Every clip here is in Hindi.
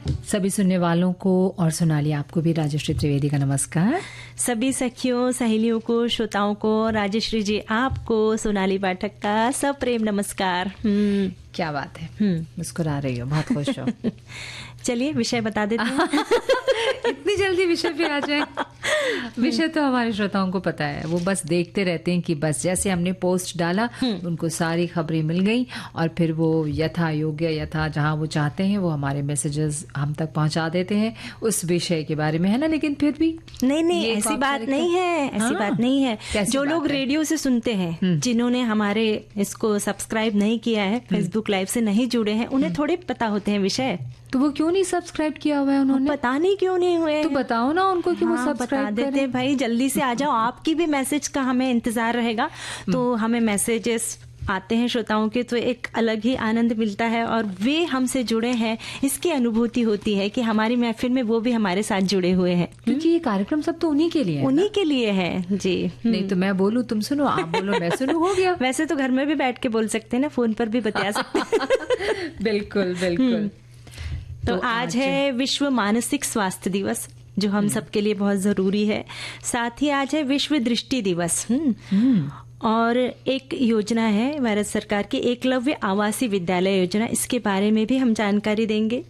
सभी सुनने वालों को और सोनाली आपको भी राजश्री त्रिवेदी का नमस्कार। सभी सखियों सहेलियों को श्रोताओं को राजश्री जी आपको सोनाली पाठक का सप्रेम नमस्कार। क्या बात है, मुस्कुरा रही हो, बहुत खुश हो। चलिए विषय बता देते हैं। इतनी जल्दी विषय पे आ जाए। विषय तो हमारे श्रोताओं को पता है, वो बस देखते रहते हैं कि बस जैसे हमने पोस्ट डाला उनको सारी खबरें मिल गई और फिर वो यथा योग्य यथा जहां वो चाहते हैं वो हमारे मैसेजेस हम तक पहुंचा देते हैं उस विषय के बारे में, है ना। लेकिन फिर भी नहीं ऐसी बात नहीं है, ऐसी बात नहीं है। जो लोग रेडियो से सुनते हैं, जिन्होंने हमारे इसको सब्सक्राइब नहीं किया है, फेसबुक लाइव से नहीं जुड़े हैं, उन्हें थोड़े पता होते हैं विषय। तो वो क्यों नहीं सब्सक्राइब किया हुआ है उन्होंने? पता नहीं क्यों नहीं हुए। तो बताओ ना उनको कि वो सब्सक्राइब बता देते हैं भाई, जल्दी से आ जाओ। आपकी भी मैसेज का हमें इंतजार रहेगा। तो हमें मैसेजेस आते हैं श्रोताओं के तो एक अलग ही आनंद मिलता है और वे हमसे जुड़े हैं इसकी अनुभूति होती है कि हमारी महफिल में वो भी हमारे साथ जुड़े हुए हैं, क्योंकि ये कार्यक्रम सब तो उन्हीं के लिए है, उन्हीं के लिए है जी। नहीं तो मैं बोलूं तुम सुनो, आप बोलो मैं सुनूं, हो गया। वैसे तो घर में भी बैठ के बोल सकते हैं ना, फोन पर भी बता सकते हैं। बिल्कुल बिल्कुल। तो आज है विश्व मानसिक स्वास्थ्य दिवस, जो हम सबके लिए बहुत जरूरी है। साथ ही आज है विश्व दृष्टि दिवस। और एक योजना है भारत सरकार की, एकलव्य आवासीय विद्यालय योजना, इसके बारे में भी हम जानकारी देंगे।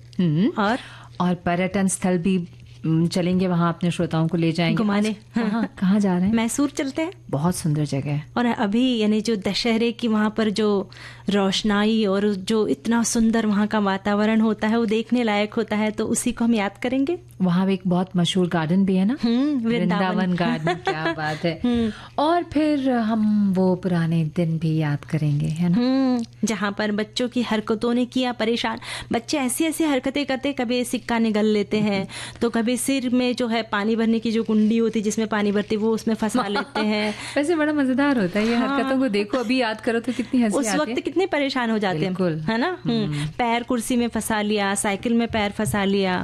और पर्यटन स्थल भी चलेंगे, वहाँ अपने श्रोताओं को ले जाएंगे घुमाने। कहाँ जा रहे हैं? मैसूर चलते हैं, बहुत सुंदर जगह है। और अभी यानी जो दशहरे की वहाँ पर जो रोशनाई और जो इतना सुंदर वहाँ का वातावरण होता है वो देखने लायक होता है, तो उसी को हम याद करेंगे। वहाँ एक बहुत मशहूर गार्डन भी है ना, वृंदावन गार्डन। क्या बात है। और फिर हम वो पुराने दिन भी याद करेंगे, है ना, जहाँ पर बच्चों की हरकतों ने किया परेशान। बच्चे ऐसी ऐसी हरकतें करते, कभी सिक्का निगल लेते हैं, तो कभी सिर में जो है पानी भरने की जो कुंडी होती है जिसमें पानी भरती वो उसमें फंसा लेते हैं। वैसे बड़ा मजेदार होता है ये हरकतों को देखो, अभी याद करो तो कितनी हंसी आती है। उस वक्त कितने परेशान हो जाते हैं, है ना। पैर कुर्सी में फंसा लिया, साइकिल में पैर फंसा लिया।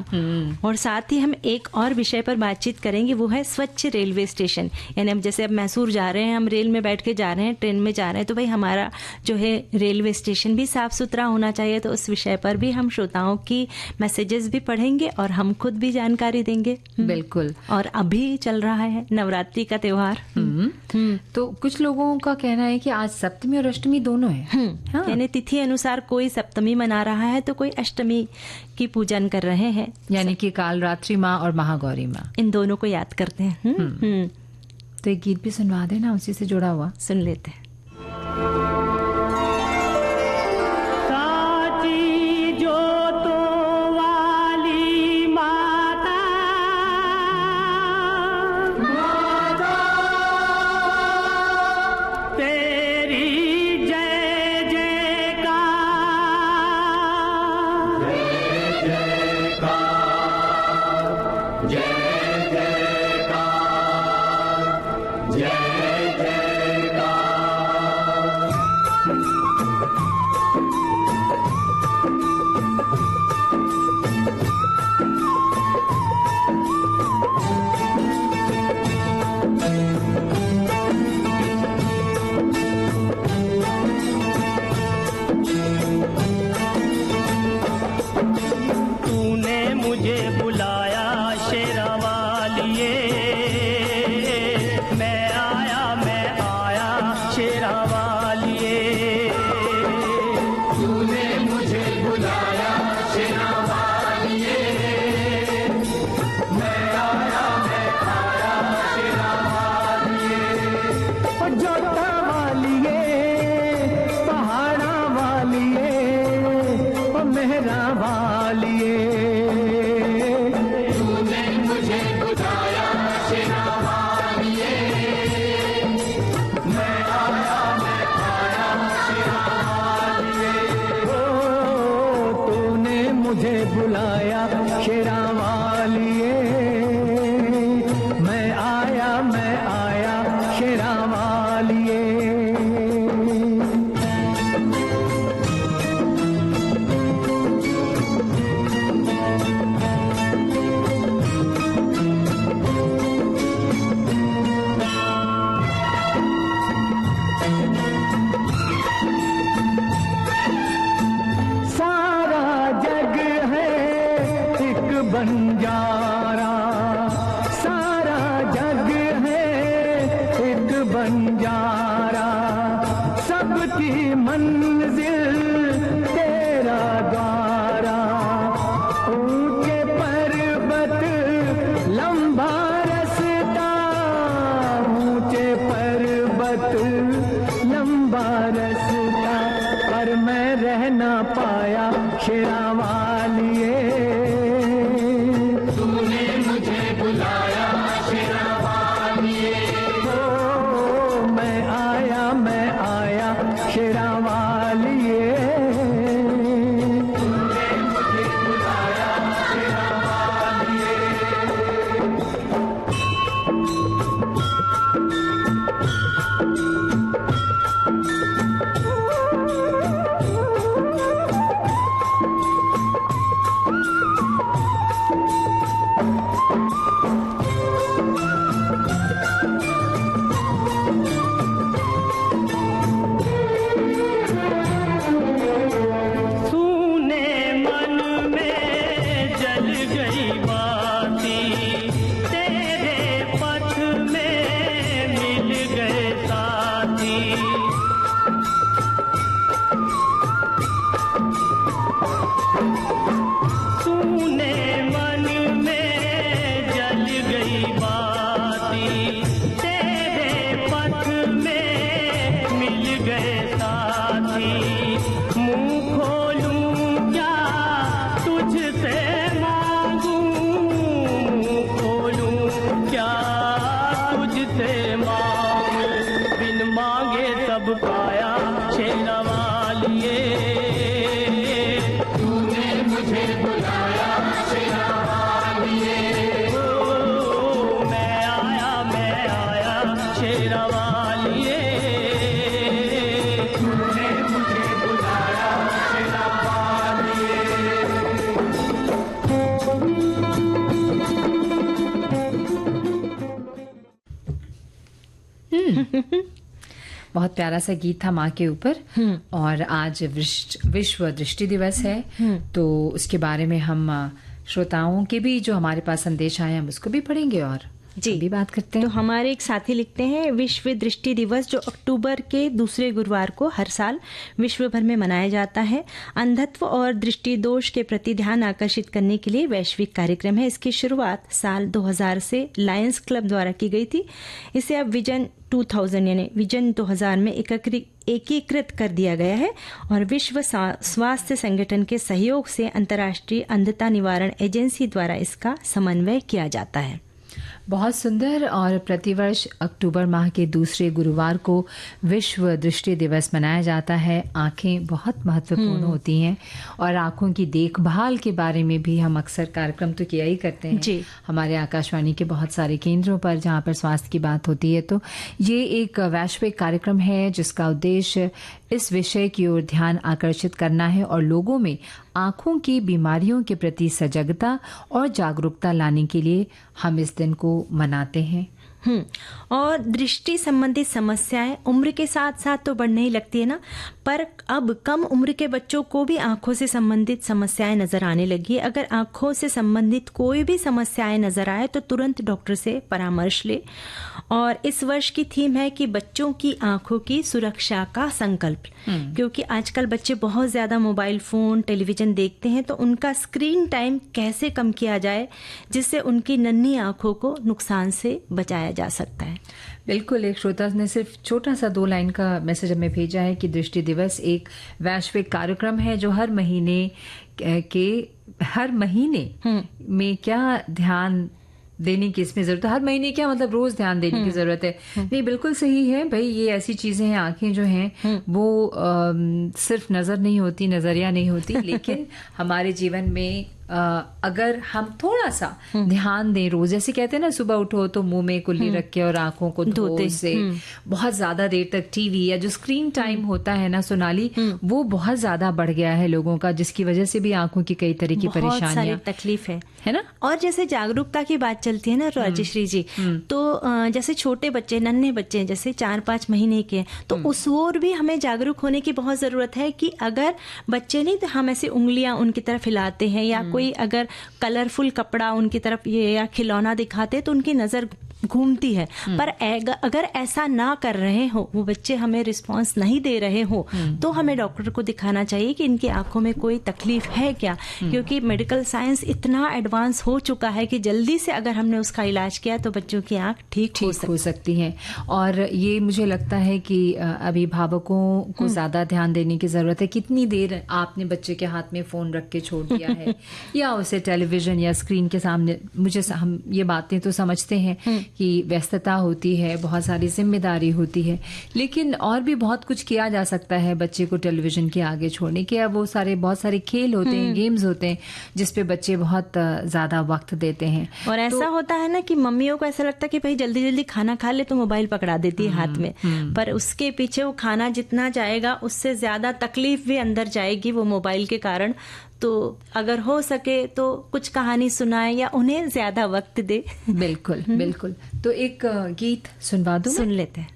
और साथ ही हम एक और विषय पर बातचीत करेंगे, वो है स्वच्छ रेलवे स्टेशन। यानी हम जैसे अब मैसूर जा रहे हैं, हम रेल में बैठ के जा रहे हैं, ट्रेन में जा रहे हैं, तो भाई हमारा जो है रेलवे स्टेशन भी साफ सुथरा होना चाहिए। तो उस विषय पर भी हम श्रोताओं की मैसेजेस भी पढ़ेंगे और हम खुद भी जानकारी देंगे। बिल्कुल। और अभी चल रहा है नवरात्रि का त्योहार। तो कुछ लोगों का कहना है कि आज सप्तमी और अष्टमी दोनों है। यानी तिथि अनुसार कोई सप्तमी मना रहा है तो कोई अष्टमी की पूजन कर रहे हैं, यानी कि कालरात्रि माँ और महागौरी माँ, इन दोनों को याद करते हैं। तो एक गीत भी सुनवा देना उसी से जुड़ा हुआ, सुन लेते हैं। बंजारा, सारा जग है एक बंजारा, सबकी मंजिल तेरा द्वारा, ऊंचे पर्वत लंबा रास्ता, ऊंचे पर्वत लंबा रास्ता, पर मैं रह ना पाया शेरा वालिए, तूने मुझे बुलाया शेरा वालिए, ओ मैं आया शेरा वालिए, तूने मुझे बुलाया शेरा वालिए। बहुत प्यारा सा गीत था माँ के ऊपर। और आज विश्व दृष्टि दिवस है, तो उसके बारे में हम श्रोताओं के भी जो हमारे पास संदेश आए हम उसको भी पढ़ेंगे और जी भी बात करते हैं। तो हमारे एक साथी लिखते हैं, विश्व दृष्टि दिवस जो अक्टूबर के दूसरे गुरुवार को हर साल विश्व भर में मनाया जाता है, अंधत्व और दृष्टि दोष के प्रति ध्यान आकर्षित करने के लिए वैश्विक कार्यक्रम है। इसकी शुरुआत साल 2000 से लायंस क्लब द्वारा की गई थी। इसे अब विजन 2000 यानी विजन 2000 में एकीकृत कर दिया गया है और विश्व स्वास्थ्य संगठन के सहयोग से अंतर्राष्ट्रीय अंधता निवारण एजेंसी द्वारा इसका समन्वय किया जाता है। बहुत सुंदर। और प्रतिवर्ष अक्टूबर माह के दूसरे गुरुवार को विश्व दृष्टि दिवस मनाया जाता है। आंखें बहुत महत्वपूर्ण होती हैं और आंखों की देखभाल के बारे में भी हम अक्सर कार्यक्रम तो किया ही करते हैं जी। हमारे आकाशवाणी के बहुत सारे केंद्रों पर जहां पर स्वास्थ्य की बात होती है। तो ये एक वैश्विक कार्यक्रम है जिसका उद्देश्य इस विषय की ओर ध्यान आकर्षित करना है और लोगों में आंखों की बीमारियों के प्रति सजगता और जागरूकता लाने के लिए हम इस दिन को मनाते हैं। और दृष्टि संबंधित समस्याएं उम्र के साथ साथ तो बढ़ने ही लगती है ना, पर अब कम उम्र के बच्चों को भी आंखों से संबंधित समस्याएं नजर आने लगी है। अगर आंखों से संबंधित कोई भी समस्याएं नजर आए तो तुरंत डॉक्टर से परामर्श ले। और इस वर्ष की थीम है कि बच्चों की आंखों की सुरक्षा का संकल्प, क्योंकि आजकल बच्चे बहुत ज्यादा मोबाइल फोन टेलीविजन देखते हैं, तो उनका स्क्रीन टाइम कैसे कम किया जाए जिससे उनकी नन्ही आंखों को नुकसान से बचाया जा सकता है। बिल्कुल। एक श्रोता ने सिर्फ छोटा सा 2 लाइन का मैसेज हमें भेजा है कि दृष्टि दिवस एक वैश्विक कार्यक्रम है जो हर महीने में क्या ध्यान देने की इसमें जरूरत है। हर महीने क्या मतलब रोज ध्यान देने की जरूरत है। नहीं, बिल्कुल सही है भाई। ये ऐसी चीजें हैं, आंखें जो हैं वो सिर्फ नजर नहीं होती, नजरिया नहीं होती, लेकिन हमारे जीवन में अगर हम थोड़ा सा ध्यान दें रोज, जैसे कहते हैं ना सुबह उठो तो मुंह में कुल्ली रख के और आंखों को धो से बहुत ज्यादा देर तक टीवी या जो स्क्रीन टाइम होता है ना सोनाली, वो बहुत ज्यादा बढ़ गया है लोगों का, जिसकी वजह से भी आंखों की कई तरह की परेशानियां, तकलीफ है ना। और जैसे जागरूकता की बात चलती है ना राजश्री जी, तो जैसे छोटे बच्चे, नन्हे बच्चे जैसे 4-5 महीने के, तो उस ओर भी हमें जागरूक होने की बहुत जरूरत है कि अगर बच्चे नहीं तो हम ऐसे उंगलियां उनकी तरफ हिलाते हैं या कोई अगर कलरफुल कपड़ा उनकी तरफ ये या खिलौना दिखाते तो उनकी नजर घूमती है। पर अगर ऐसा ना कर रहे हो, वो बच्चे हमें रिस्पांस नहीं दे रहे हो, तो हमें डॉक्टर को दिखाना चाहिए कि इनकी आंखों में कोई तकलीफ है क्या, क्योंकि मेडिकल साइंस इतना एडवांस हो चुका है कि जल्दी से अगर हमने उसका इलाज किया तो बच्चों की आंख ठीक हो सकती है। और ये मुझे लगता है कि अभिभावकों को ज्यादा ध्यान देने की जरूरत है। कितनी देर आपने बच्चे के हाथ में फोन रख के छोड़ दिया है या उसे टेलीविजन या स्क्रीन के सामने, हम ये बातें तो समझते हैं कि व्यस्तता होती है, बहुत सारी जिम्मेदारी होती है, लेकिन और भी बहुत कुछ किया जा सकता है बच्चे को टेलीविजन के आगे छोड़ने के। अब वो बहुत सारे खेल होते हैं, गेम्स होते हैं जिसपे बच्चे बहुत ज्यादा वक्त देते हैं। और ऐसा होता है ना कि मम्मियों को ऐसा लगता है कि भाई जल्दी जल्दी खाना खा ले तो मोबाइल पकड़ा देती है हाथ में, पर उसके पीछे वो खाना जितना जाएगा उससे ज्यादा तकलीफ भी अंदर जाएगी वो मोबाइल के कारण। तो अगर हो सके तो कुछ कहानी सुनाए या उन्हें ज्यादा वक्त दे। बिल्कुल बिल्कुल। तो एक गीत सुनवा दूं? सुन लेते हैं।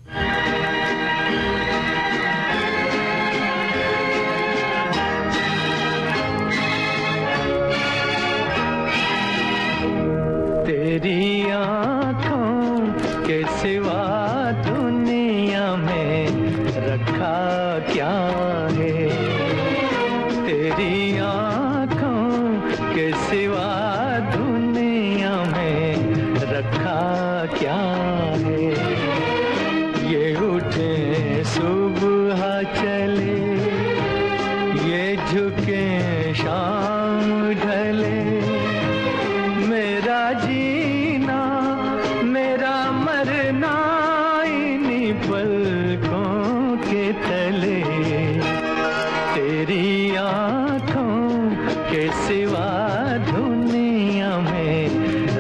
तेरी आँखों के सिवा दुनिया में रखा क्या है, तेरी आँखों के सिवा दुनिया में रखा क्या है। ये उठे सुबह चले, ये झुके शाम ढले, मेरा जीना मेरा मरना इन्हीं पलकों के तले। तेरी आँखों के सिवा दुनिया में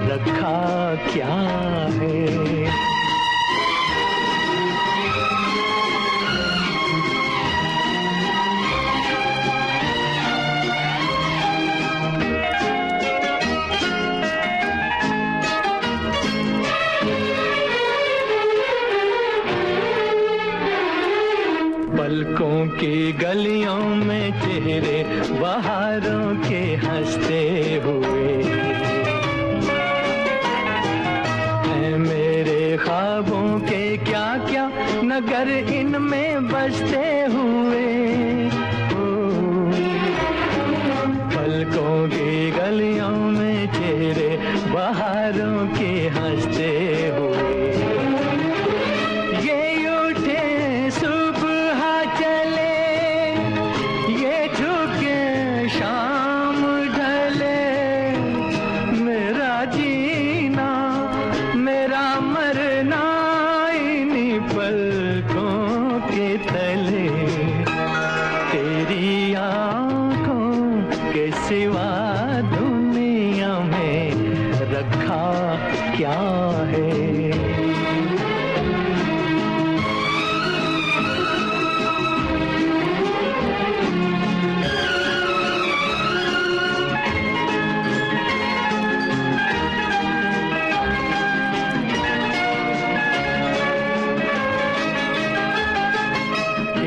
रखा क्या है। पलकों की गलियों में चेहरे बहारों के हंसते हुए हैं, मेरे ख्वाबों के क्या क्या नगर इनमें बसते हुए। पलकों की गलियों में चेहरे बहारों के हंसते हुए, सिवा दुनिया में रखा क्या है।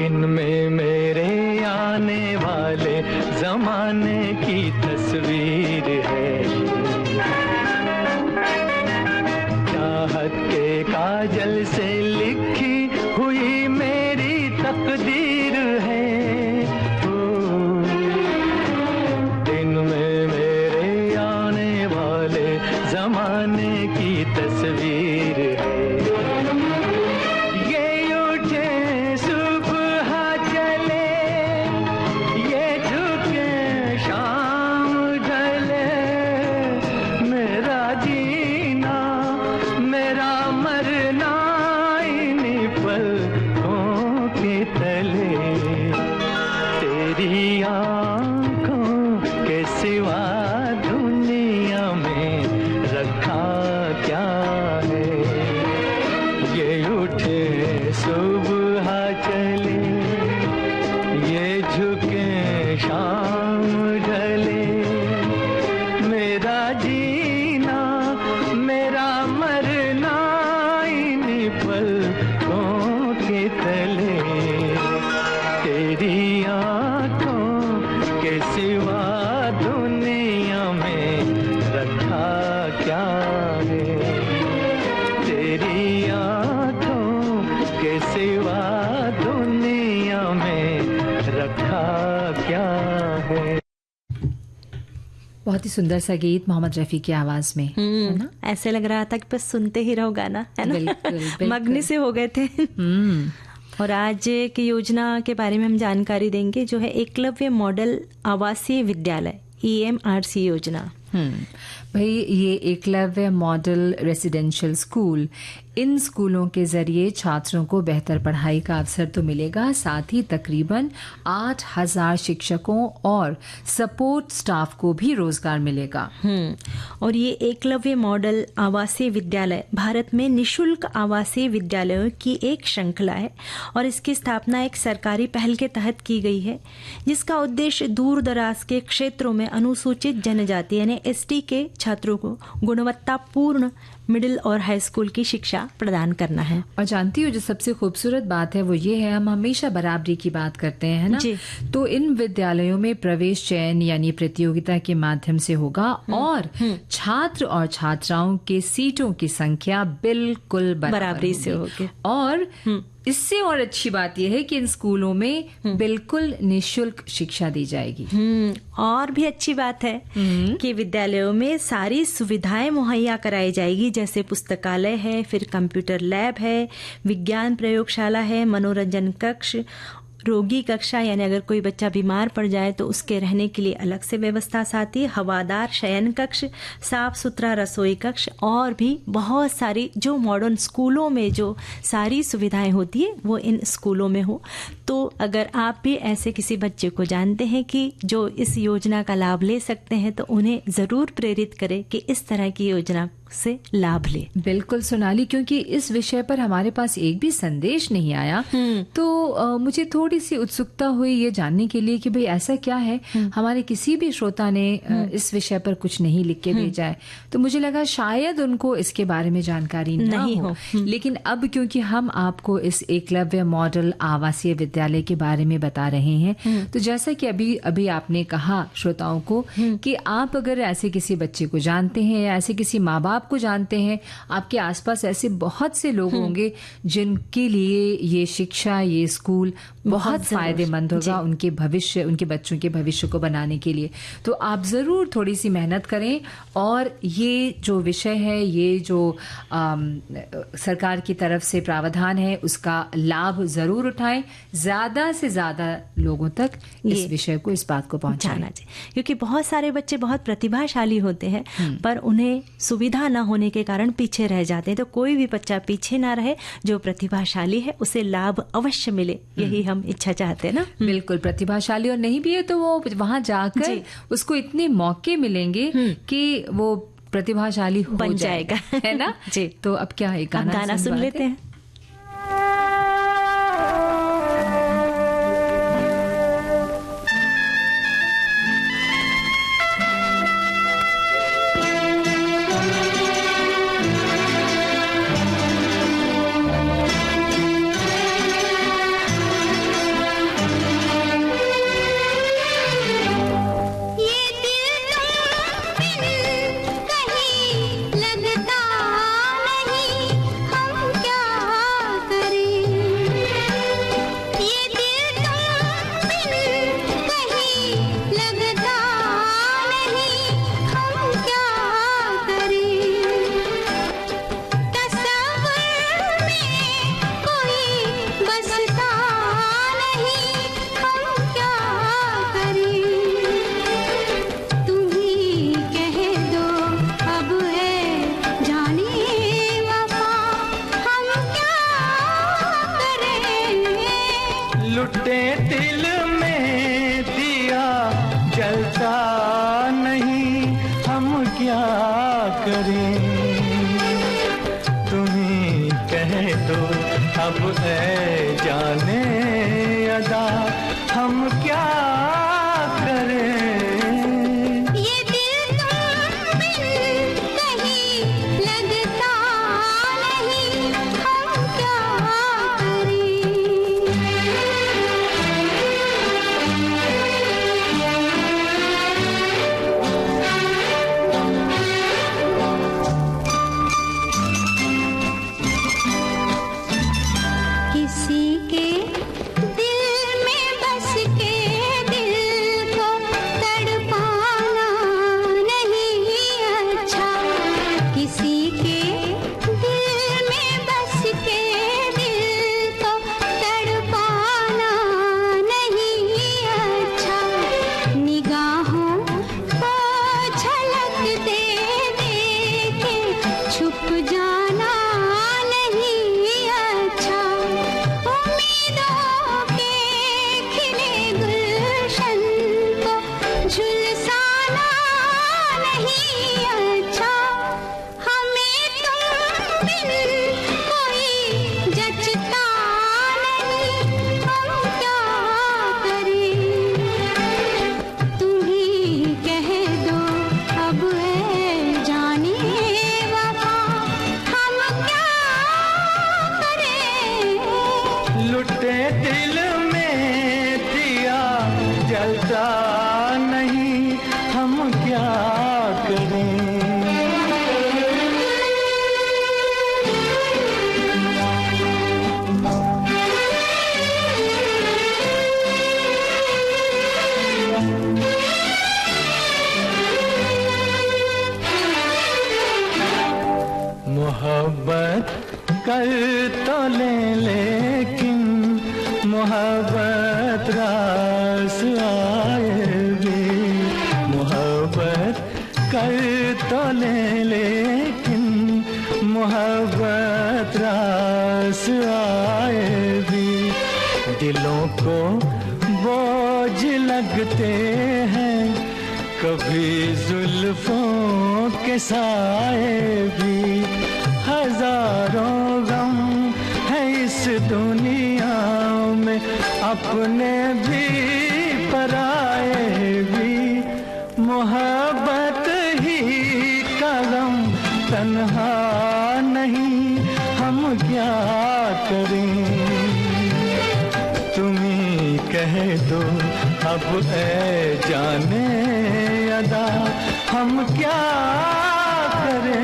इनमें मेरे आने वाले जमाने की तस्वीर है, चाहत के काजल से लिखी हुई मेरी तकदीर है। इनमें मेरे आने वाले जमाने की तस्वीर है, तेरी आँखों के सिवा दुनिया में रखा क्या है। ये उठे सुबह चले, ये झुके शाम ढले, मेरा जीना मेरा मरना इन्हीं पलकों के तले। तेरी आँखों के सिवा दुनिया बहुत ही सुंदर सा गीत मोहम्मद रफी की आवाज में, है ना? ऐसे लग रहा था कि बस सुनते ही रहो गाना, है ना? बिल्कुल। मग्न से हो गए थे। और आज की योजना के बारे में हम जानकारी देंगे, जो है एकलव्य मॉडल आवासीय विद्यालय, EMRC योजना। भाई ये एकलव्य मॉडल रेसिडेंशियल स्कूल, इन स्कूलों के जरिए छात्रों को बेहतर पढ़ाई का अवसर तो मिलेगा, साथ ही तकरीबन 8,000 शिक्षकों और सपोर्ट स्टाफ को भी रोजगार मिलेगा। और ये एकलव्य मॉडल आवासीय विद्यालय भारत में निशुल्क आवासीय विद्यालयों की एक श्रृंखला है और इसकी स्थापना एक सरकारी पहल के तहत की गई है, जिसका उद्देश्य दूर दराज के क्षेत्रों में अनुसूचित जनजाति यानी ST के छात्रों को गुणवत्तापूर्ण मिडिल और हाई स्कूल की शिक्षा प्रदान करना है। और जानती हो जो सबसे खूबसूरत बात है वो ये है, हम हमेशा बराबरी की बात करते हैं, है ना? तो इन विद्यालयों में प्रवेश चयन यानी प्रतियोगिता के माध्यम से होगा और छात्र और छात्राओं के सीटों की संख्या बिल्कुल बराबरी से होगी। और इससे और अच्छी बात यह है कि इन स्कूलों में बिल्कुल निशुल्क शिक्षा दी जाएगी। और भी अच्छी बात है कि विद्यालयों में सारी सुविधाएं मुहैया कराई जाएगी, जैसे पुस्तकालय है, फिर कंप्यूटर लैब है, विज्ञान प्रयोगशाला है, मनोरंजन कक्ष, रोगी कक्षा यानी अगर कोई बच्चा बीमार पड़ जाए तो उसके रहने के लिए अलग से व्यवस्था, साथ ही हवादार शयन कक्ष, साफ सुथरा रसोई कक्ष और भी बहुत सारी जो मॉडर्न स्कूलों में जो सारी सुविधाएं होती है वो इन स्कूलों में हो। तो अगर आप भी ऐसे किसी बच्चे को जानते हैं कि जो इस योजना का लाभ ले सकते हैं तो उन्हें जरूर प्रेरित करें कि इस तरह की योजना से लाभ ले। बिल्कुल सोनाली, क्योंकि इस विषय पर हमारे पास एक भी संदेश नहीं आया, तो मुझे थोड़ी सी उत्सुकता हुई ये जानने के लिए कि भाई ऐसा क्या है, हमारे किसी भी श्रोता ने इस विषय पर कुछ नहीं लिख के भेजा है, तो मुझे लगा शायद उनको इसके बारे में जानकारी नहीं हो। लेकिन अब क्योंकि हम आपको इस एकलव्य मॉडल आवासीय विद्यालय के बारे में बता रहे हैं, तो जैसा कि अभी आपने कहा श्रोताओं को कि आप अगर ऐसे किसी बच्चे को जानते हैं या ऐसे किसी माँ बाप को जानते हैं, आपके आसपास ऐसे बहुत से लोग होंगे जिनके लिए ये शिक्षा, ये स्कूल बहुत फायदेमंद होगा उनके भविष्य, उनके बच्चों के भविष्य को बनाने के लिए। तो आप जरूर थोड़ी सी मेहनत करें और ये जो विषय है, ये जो सरकार की तरफ से प्रावधान है, उसका लाभ जरूर उठाएं, ज्यादा से ज्यादा लोगों तक इस विषय को, इस बात को पहुंचाना चाहिए, क्योंकि बहुत सारे बच्चे बहुत प्रतिभाशाली होते हैं पर उन्हें सुविधा न होने के कारण पीछे रह जाते हैं। तो कोई भी बच्चा पीछे ना रहे, जो प्रतिभाशाली है उसे लाभ अवश्य मिले, यही हम इच्छा चाहते हैं ना। बिल्कुल, प्रतिभाशाली और नहीं भी है तो वो वहां जाकर उसको इतने मौके मिलेंगे कि वो प्रतिभाशाली हो जाएगा, है ना? जी। तो अब क्या है, गाना सुन लेते हैं। लुटे दिल में दिया जलता नहीं, हम क्या करें? तुम्ही कह दो अब है जाने अदा, हम क्या करें? किसी के दिल में बस के दिल कर तो लेकिन मोहब्बत रास आए भी, मोहब्बत कर तो लेकिन मोहब्बत रास आए भी। दिलों को बोझ लगते हैं कभी जुल्फों के साए भी, हजारों गम है इस दुनिया में, अपने भी पराए भी, मोहब्बत ही का गम तन्हा नहीं, हम क्या करें, तुम ही कह दो अब ऐ जाने अदा, हम क्या करें।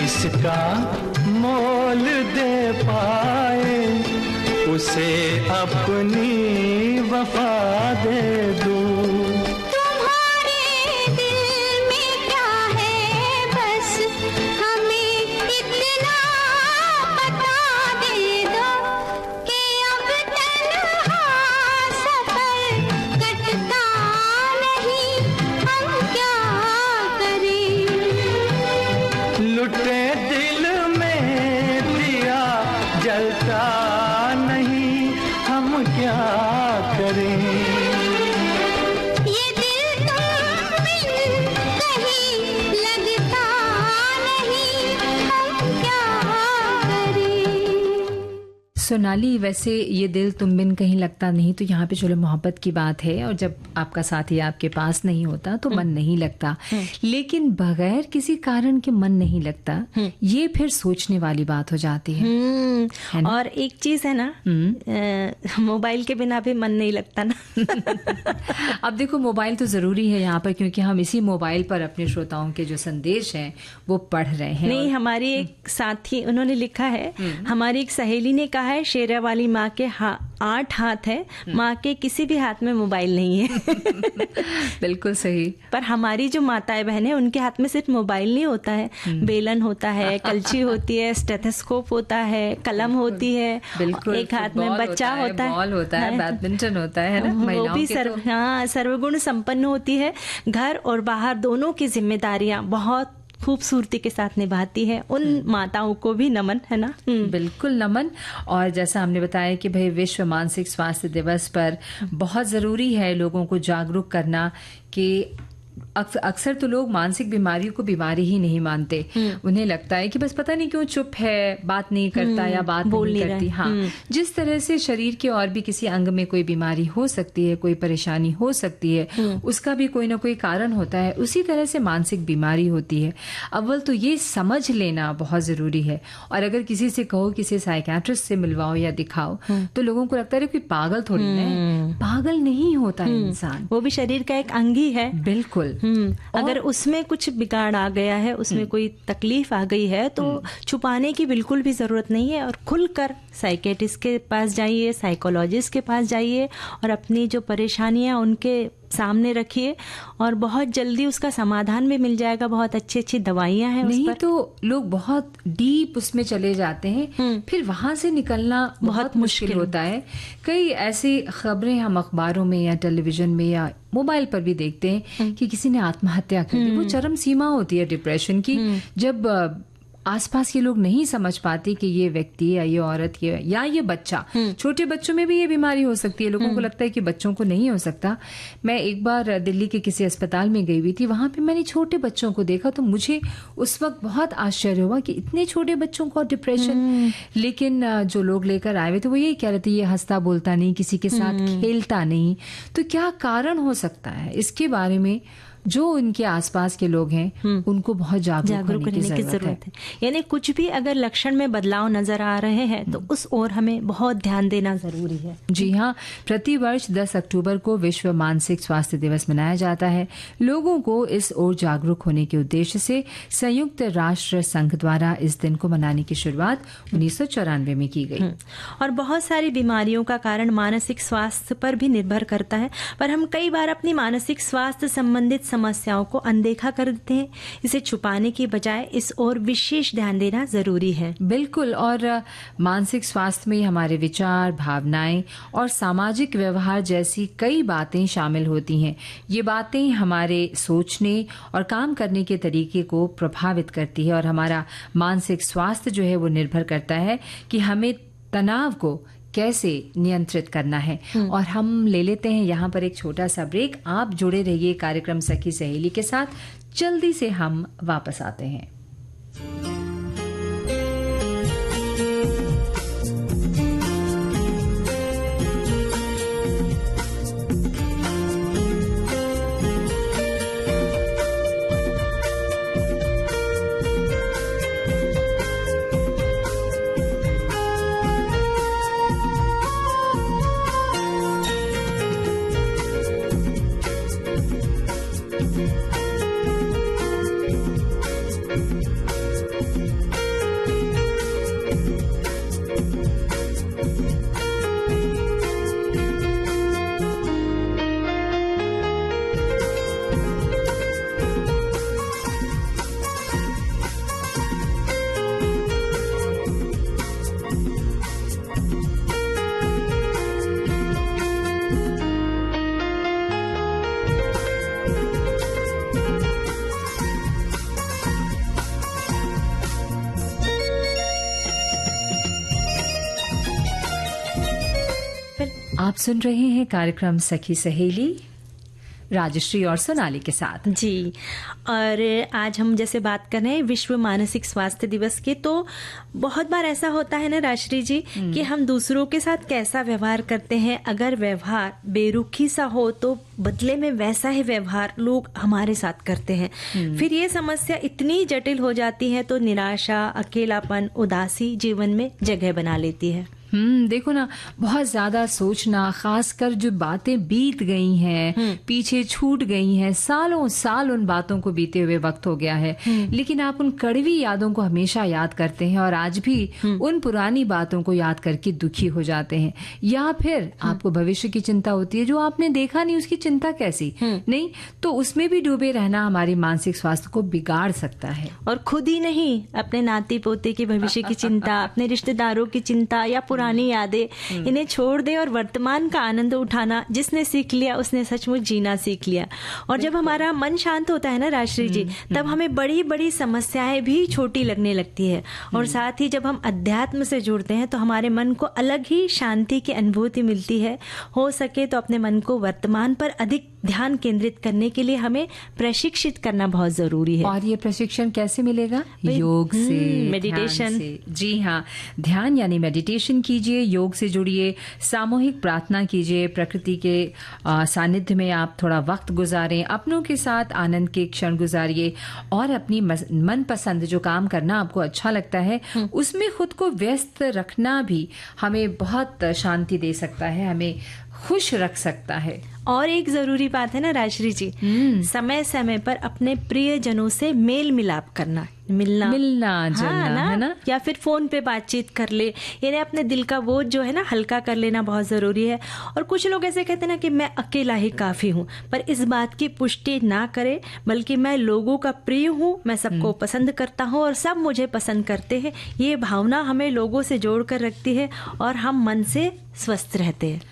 इसका मोल दे पाए उसे अपनी वफा दे दो। तुम्हारे दिल में क्या है बस हमें इतना बता दे दो कि अब तन्हा सफर कटता नहीं, हम क्या करें। लुटे दिल में दिया जलता नहीं, हम क्या करें। ये दिल तुम बिन कहीं लगता नहीं, हम क्या करें। सोनाली, वैसे ये दिल तुम बिन कहीं लगता नहीं, तो यहाँ पे चलो मोहब्बत की बात है, और जब आपका साथी आपके पास नहीं होता तो मन नहीं लगता, लेकिन बगैर किसी कारण के मन नहीं लगता, ये फिर सोचने वाली बात हो जाती है ना? और एक चीज है ना, मोबाइल के बिना भी मन नहीं लगता ना। अब देखो, मोबाइल तो जरूरी है यहाँ पर, क्योंकि हम इसी मोबाइल पर अपने श्रोताओं के जो संदेश हैं वो पढ़ रहे हैं। नहीं, हमारी एक साथी उन्होंने लिखा है, हमारी एक सहेली ने कहा है शेरा वाली माँ के 8 हाथ है, माँ के किसी भी हाथ में मोबाइल नहीं है। बिल्कुल सही। पर हमारी जो माताएं बहनें, उनके हाथ में सिर्फ मोबाइल नहीं होता है, बेलन होता है, कलछी होती है, स्टेथोस्कोप होता है, कलम होती है, एक हाथ में बच्चा होता है, बॉल होता है, बैडमिंटन होता है ना, वो भी सर्वगुण संपन्न होती है। घर और बाहर दोनों की जिम्मेदारियां बहुत खूबसूरती के साथ निभाती है। उन माताओं को भी नमन, है ना? बिल्कुल नमन। और जैसा हमने बताया कि भाई विश्व मानसिक स्वास्थ्य दिवस पर बहुत जरूरी है लोगों को जागरूक करना कि अक्सर तो लोग मानसिक बीमारियों को बीमारी ही नहीं मानते। उन्हें लगता है कि बस पता नहीं क्यों चुप है, बात नहीं करता या बात नहीं करती। हाँ, जिस तरह से शरीर के और भी किसी अंग में कोई बीमारी हो सकती है, कोई परेशानी हो सकती है, उसका भी कोई ना कोई कारण होता है, उसी तरह से मानसिक बीमारी होती है। अव्वल तो ये समझ लेना बहुत जरूरी है। और अगर किसी से कहो किसी साइकियाट्रिस्ट से मिलवाओ या दिखाओ, तो लोगों को लगता है कोई पागल थोड़ी है। पागल नहीं होता है इंसान, वो भी शरीर का एक अंग ही है। बिल्कुल। अगर उसमें कुछ बिगाड़ आ गया है, उसमें कोई तकलीफ आ गई है, तो छुपाने की बिल्कुल भी जरूरत नहीं है, और खुलकर साइकियाट्रिस्ट के पास जाइए, साइकोलॉजिस्ट के पास जाइए, और अपनी जो परेशानियां उनके सामने रखिए, और बहुत जल्दी उसका समाधान भी मिल जाएगा। बहुत अच्छी अच्छी दवाइयां हैं। नहीं तो लोग बहुत डीप उसमें चले जाते हैं, फिर वहां से निकलना बहुत मुश्किल होता है। कई ऐसी खबरें हम अखबारों में या टेलीविजन में या मोबाइल पर भी देखते हैं कि किसी ने आत्महत्या कर दी। वो चरम सीमा होती है डिप्रेशन की, जब आसपास के लोग नहीं समझ पाते कि ये व्यक्ति या ये औरत या ये बच्चा, छोटे बच्चों में भी ये बीमारी हो सकती है। लोगों को लगता है कि बच्चों को नहीं हो सकता। मैं एक बार दिल्ली के किसी अस्पताल में गई हुई थी, वहां पे मैंने छोटे बच्चों को देखा, तो मुझे उस वक्त बहुत आश्चर्य हुआ कि इतने छोटे बच्चों को डिप्रेशन। लेकिन जो लोग लेकर आए हुए थे वो यही कह रहे थे, ये हंसता बोलता नहीं, किसी के साथ खेलता नहीं। तो क्या कारण हो सकता है? इसके बारे में जो उनके आसपास के लोग हैं उनको बहुत जागरूक होने की जरूरत है। यानी कुछ भी अगर लक्षण में बदलाव नजर आ रहे हैं तो उस ओर हमें बहुत ध्यान देना जरूरी है। जी हाँ, प्रतिवर्ष 10 अक्टूबर को विश्व मानसिक स्वास्थ्य दिवस मनाया जाता है। लोगों को इस ओर जागरूक होने के उद्देश्य से संयुक्त राष्ट्र संघ द्वारा इस दिन को मनाने की शुरुआत 1994 में की गई। और बहुत सारी बीमारियों का कारण मानसिक स्वास्थ्य पर भी निर्भर करता है, पर हम कई बार अपनी मानसिक स्वास्थ्य संबंधित समस्याओं को अनदेखा कर देते हैं। इसे छुपाने की बजाय इस ओर विशेष ध्यान देना जरूरी है। बिल्कुल। और मानसिक स्वास्थ्य में हमारे विचार, भावनाएं और सामाजिक व्यवहार जैसी कई बातें शामिल होती हैं। ये बातें हमारे सोचने और काम करने के तरीके को प्रभावित करती है और हमारा मानसिक स्वास्थ्य जो है वो निर्भर करता है कि हमें तनाव को कैसे नियंत्रित करना है। और हम ले लेते हैं यहाँ पर एक छोटा सा ब्रेक। आप जुड़े रहिए कार्यक्रम सखी सहेली के साथ। जल्दी से हम वापस आते हैं। आप सुन रहे हैं कार्यक्रम सखी सहेली राजश्री और सोनाली के साथ। जी, और आज हम जैसे बात कर रहे हैं विश्व मानसिक स्वास्थ्य दिवस के, तो बहुत बार ऐसा होता है ना राजश्री जी कि हम दूसरों के साथ कैसा व्यवहार करते हैं। अगर व्यवहार बेरुखी सा हो तो बदले में वैसा ही व्यवहार लोग हमारे साथ करते हैं। फिर ये समस्या इतनी जटिल हो जाती है तो निराशा, अकेलापन, उदासी जीवन में जगह बना लेती है। देखो ना, बहुत ज्यादा सोचना, खासकर जो बातें बीत गई हैं, पीछे छूट गई हैं, सालों साल उन बातों को बीते हुए वक्त हो गया है, लेकिन आप उन कड़वी यादों को हमेशा याद करते हैं और आज भी उन पुरानी बातों को याद करके दुखी हो जाते हैं। या फिर आपको भविष्य की चिंता होती है, जो आपने देखा नहीं उसकी चिंता कैसी नहीं, तो उसमें भी डूबे रहना हमारे मानसिक स्वास्थ्य को बिगाड़ सकता है। और खुद ही नहीं, अपने नाती पोते के भविष्य की चिंता, अपने रिश्तेदारों की चिंता या पुरानी यादें, इन्हें छोड़ दे और वर्तमान का आनंद उठाना जिसने सीख लिया उसने सचमुच जीना सीख लिया। और जब हमारा मन शांत होता है ना राजश्री जी, तब हमें बड़ी बड़ी समस्याएं भी छोटी लगने लगती है। और साथ ही जब हम अध्यात्म से जुड़ते हैं तो हमारे मन को अलग ही शांति की अनुभूति मिलती है। हो सके तो अपने मन को वर्तमान पर अधिक ध्यान केंद्रित करने के लिए हमें प्रशिक्षित करना बहुत जरूरी है। और ये प्रशिक्षण कैसे मिलेगा? योग से, मेडिटेशन से। जी हाँ, ध्यान यानी मेडिटेशन कीजिए, योग से जुड़िए, सामूहिक प्रार्थना कीजिए, प्रकृति के सानिध्य में आप थोड़ा वक्त गुजारें, अपनों के साथ आनंद के क्षण गुजारिए और अपनी मनपसंद जो काम करना आपको अच्छा लगता है उसमें खुद को व्यस्त रखना भी हमें बहुत शांति दे सकता है, हमें खुश रख सकता है। और एक जरूरी बात है ना राजश्री जी, समय समय पर अपने प्रियजनों से मेल मिलाप करना, मिलना जुलना, है ना, या फिर फोन पे बातचीत कर ले, यानी अपने दिल का बोझ जो है ना हल्का कर लेना बहुत जरूरी है। और कुछ लोग ऐसे कहते हैं ना कि मैं अकेला ही काफी हूँ, पर इस बात की पुष्टि ना करे, बल्कि मैं लोगों का प्रिय हूँ, मैं सबको पसंद करता हूँ और सब मुझे पसंद करते हैं। ये भावना हमें लोगों से जोड़ कर रखती है और हम मन से स्वस्थ रहते हैं।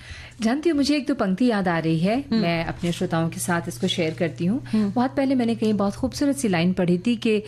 जानती हो, मुझे एक तो पंक्ति याद आ रही है, मैं अपने श्रोताओं के साथ इसको शेयर करती हूँ। बहुत पहले मैंने कहीं बहुत खूबसूरत सी लाइन पढ़ी थी कि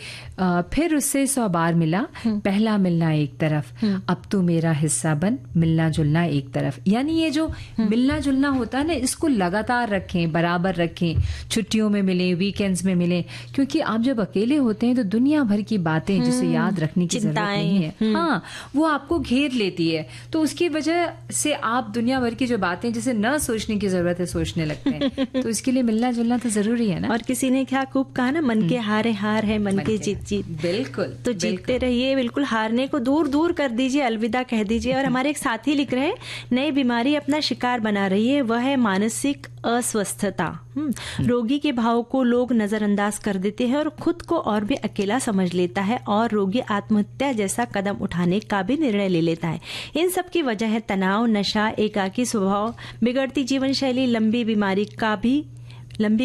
फिर उससे 100 बार मिला, पहला मिलना एक तरफ, अब तू मेरा हिस्सा बन, मिलना जुलना एक तरफ। यानी ये जो मिलना जुलना होता है ना, इसको लगातार रखें, बराबर रखें, छुट्टियों में मिलें, वीकेंड्स में मिलें, क्योंकि आप जब अकेले होते हैं तो दुनिया भर की बातें जिसे याद रखने की जरूरत नहीं है, हाँ, वो आपको घेर लेती है। तो उसकी वजह से आप दुनिया भर की जो बातें जिसे न सोचने की जरूरत है सोचने लगते हैं। तो इसके लिए मिलना जुलना तो जरूरी है ना। और किसी ने क्या खूब कहा ना, मन के हारे हार है, मन के जीत जीत। बिल्कुल, तो जीतते रहिए, बिल्कुल हारने को दूर दूर कर दीजिए, अलविदा कह दीजिए। और हमारे एक साथी लिख रहे हैं, नई बीमारी अपना शिकार बना रही है, वह है मानसिक अस्वस्थता। रोगी के भाव को लोग नजरअंदाज कर देते हैं और खुद को और भी अकेला समझ लेता है, और रोगी आत्महत्या जैसा कदम उठाने का भी निर्णय ले लेता है। इन सब की वजह है तनाव, नशा, एकाकी स्वभाव, बिगड़ती जीवन शैली, लंबी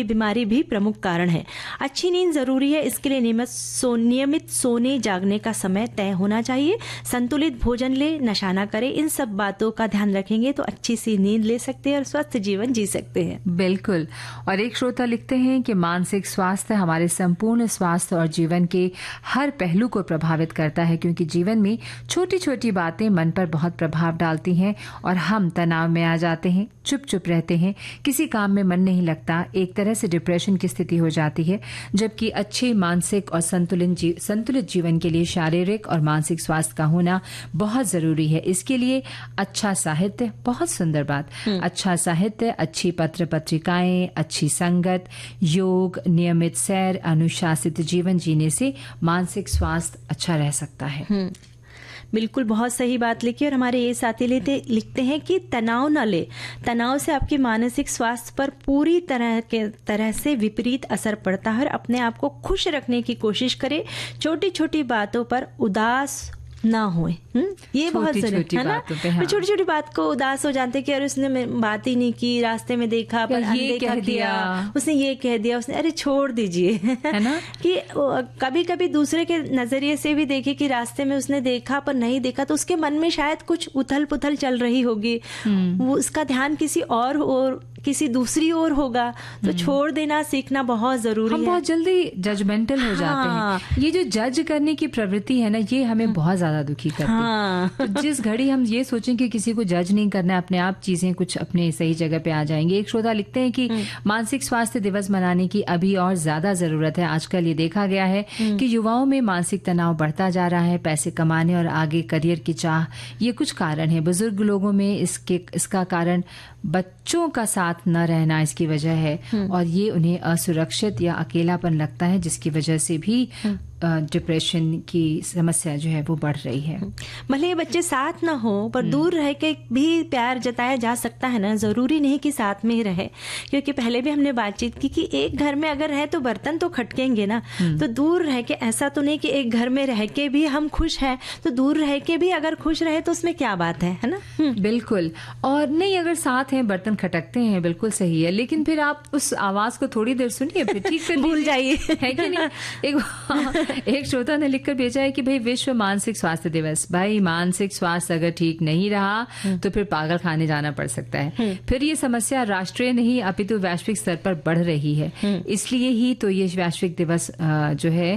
बीमारी भी प्रमुख कारण है। अच्छी नींद जरूरी है, इसके लिए नियमित सोने जागने का समय तय होना चाहिए। संतुलित भोजन ले, नशा ना करें। इन सब बातों का ध्यान रखेंगे तो अच्छी सी नींद ले सकते हैं और स्वस्थ जीवन जी सकते हैं। बिल्कुल। और एक श्रोता लिखते हैं कि मानसिक स्वास्थ्य हमारे संपूर्ण स्वास्थ्य और जीवन के हर पहलू को प्रभावित करता है, क्योंकि जीवन में छोटी छोटी बातें मन पर बहुत प्रभाव डालती हैं और हम तनाव में आ जाते हैं, चुप रहते हैं, किसी काम में मन नहीं लगता, एक तरह से डिप्रेशन की स्थिति हो जाती है। जबकि अच्छे मानसिक और संतुलित जीवन के लिए शारीरिक और मानसिक स्वास्थ्य का होना बहुत जरूरी है। इसके लिए अच्छा साहित्य, बहुत सुंदर बात, अच्छा साहित्य, अच्छी पत्र पत्रिकाएं, अच्छी संगत, योग, नियमित सैर, अनुशासित जीवन जीने से मानसिक स्वास्थ्य अच्छा रह सकता है। बिल्कुल, बहुत सही बात लिखी। और हमारे ये साथी लिखते हैं कि तनाव न ले, तनाव से आपके मानसिक स्वास्थ्य पर पूरी तरह से विपरीत असर पड़ता है। और अपने आप को खुश रखने की कोशिश करें, छोटी छोटी बातों पर उदास ना होए। ये बहुत जरूरी है ना। हाँ। छोटी छोटी बात को उदास हो जाते कि अरे उसने बात ही नहीं की, रास्ते में देखा पर ये कह दिया, उसने ये कह दिया, उसने, अरे छोड़ दीजिए, है ना। कि कभी कभी दूसरे के नजरिए से भी देखे कि रास्ते में उसने देखा पर नहीं देखा, तो उसके मन में शायद कुछ उथल पुथल चल रही होगी, वो उसका ध्यान किसी दूसरी ओर होगा। तो छोड़ देना सीखना बहुत जरूरी है। हम बहुत जल्दी जजमेंटल हो जाते हैं। ये जो जज करने की प्रवृत्ति है ना, ये हमें बहुत ज्यादा दुखी करती है। तो जिस घड़ी हम ये सोचें कि किसी को जज नहीं करना है, अपने आप चीजें कुछ अपने सही जगह पे आ जाएंगे। एक श्रोता लिखते हैं कि मानसिक स्वास्थ्य दिवस मनाने की अभी और ज्यादा जरूरत है। आजकल ये देखा गया है कि युवाओं में मानसिक तनाव बढ़ता जा रहा है। पैसे कमाने और आगे करियर की चाह, ये कुछ कारण है। बुजुर्ग लोगों में इसका कारण बच्चों का साथ न रहना इसकी वजह है, और ये उन्हें असुरक्षित या अकेलापन लगता है, जिसकी वजह से भी डिप्रेशन की समस्या जो है वो बढ़ रही है। भले ये बच्चे साथ ना हो, पर दूर रह के भी प्यार जताया जा सकता है ना। जरूरी नहीं कि साथ में ही रहे, क्योंकि पहले भी हमने बातचीत की कि एक घर में अगर रहे तो बर्तन तो खटकेंगे ना। तो दूर रह के, ऐसा तो नहीं कि एक घर में रह के भी हम खुश हैं, तो दूर रह के भी अगर खुश रहे तो उसमें क्या बात है ना। बिल्कुल। और नहीं, अगर साथ हैं, बर्तन खटकते हैं, बिल्कुल सही है, लेकिन फिर आप उस आवाज को थोड़ी देर सुनिए, फिर ठीक कर भूल जाइए, है कि नहीं। एक श्रोता ने लिखकर भेजा है कि भाई विश्व मानसिक स्वास्थ्य दिवस। भाई मानसिक स्वास्थ्य अगर ठीक नहीं रहा तो फिर पागल खाने जाना पड़ सकता है। फिर ये समस्या राष्ट्रीय नहीं अपितु वैश्विक स्तर पर बढ़ रही है। इसलिए ही तो ये वैश्विक दिवस जो है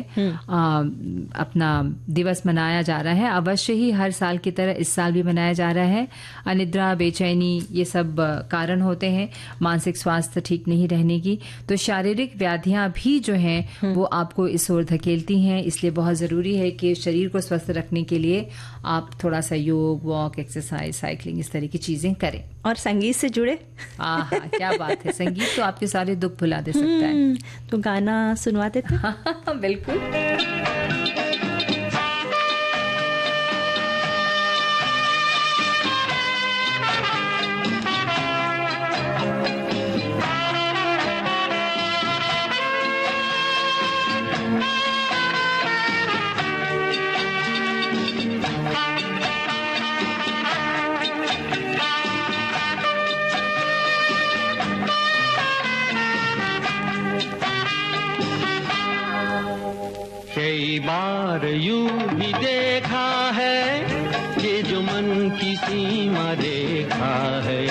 अपना दिवस मनाया जा रहा है। अवश्य ही हर साल की तरह इस साल भी मनाया जा रहा है। अनिद्रा, बेचैनी, ये सब कारण होते हैं मानसिक स्वास्थ्य ठीक नहीं रहने की। तो शारीरिक व्याधियां भी जो हैं वो आपको इस ओर धकेलती हैं। इसलिए बहुत जरूरी है कि शरीर को स्वस्थ रखने के लिए आप थोड़ा सा योग, वॉक, एक्सरसाइज, साइकिलिंग, इस तरह की चीजें करें। और संगीत से जुड़े। क्या बात है, संगीत तो आपके सारे दुख भुला दे सकता है। तो गाना सुनवाते थे। बिल्कुल। कई बार यूं भी देखा है कि जो मन की सीमा रेखा है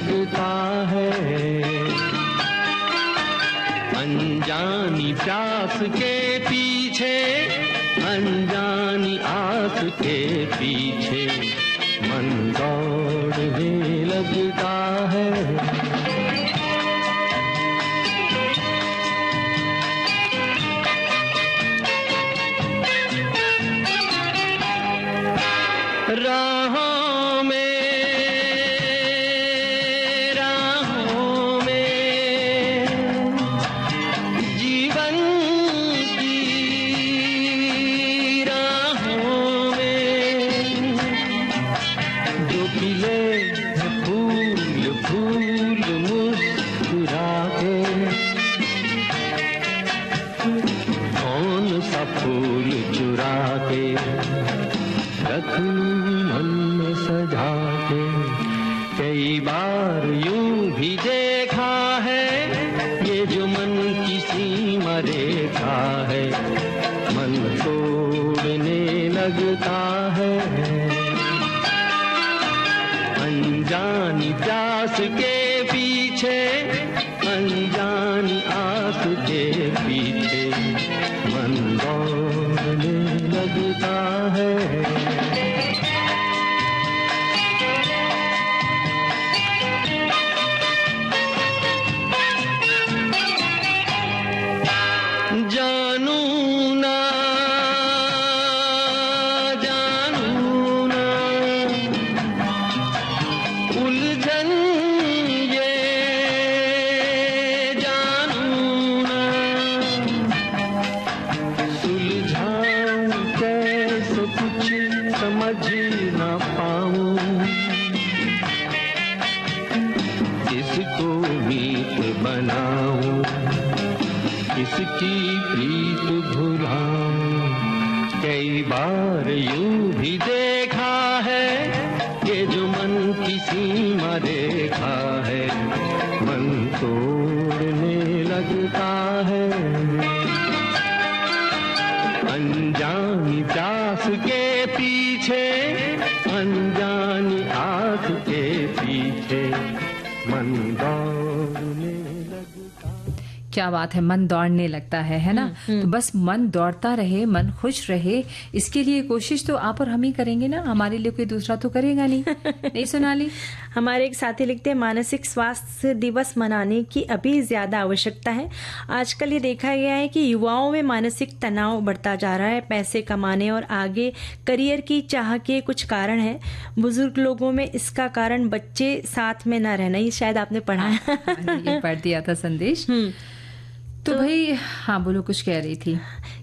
लगता है। अनजानी प्यास के पीछे, अनजानी आस के पीछे मन दौड़ने लगता है। राहों में जीवन की राहों में जो खिले हैं फूल फूल मुस्कुरा के, कौन सा फूल चुरा के रखूं मन में सजा के। कई बार यूं भी देखा है, ये जो मन की सीमा रेखा है, मन तोड़ने लगता है। अनजानी प्यास के पीछे, अनजानी आस के पीछे मन दौड़ने लगता है। जानू ना उलझन ये जानू ना, सुलझाऊं कैसे कुछ समझ ना पाऊं। किसको मीत बनाऊं, किसकी प्रीत भुलाऊं। कई बार यूं भी देखा है, ये जो मन की सीमा रेखा है, मन तोड़ने लगता है। अनजानी प्यास के पीछे, अनजानी आस के पीछे मन दौड़ने लगता। क्या बात है, मन दौड़ने लगता है ना। तो बस मन दौड़ता रहे, मन खुश रहे, इसके लिए कोशिश तो आप और हम ही करेंगे ना, हमारे लिए कोई दूसरा तो करेगा नहीं। नहीं सोनाली? हमारे एक साथी लिखते हैं, मानसिक स्वास्थ्य दिवस मनाने की अभी ज्यादा आवश्यकता है। आजकल ये देखा गया है कि युवाओं में मानसिक तनाव बढ़ता जा रहा है। पैसे कमाने और आगे करियर की चाह के कुछ कारण है। बुजुर्ग लोगों में इसका कारण बच्चे साथ में न रहना, ये शायद आपने पढ़ा है। ये पढ़ दिया था संदेश। तो भाई हाँ बोलो, कुछ कह रही थी।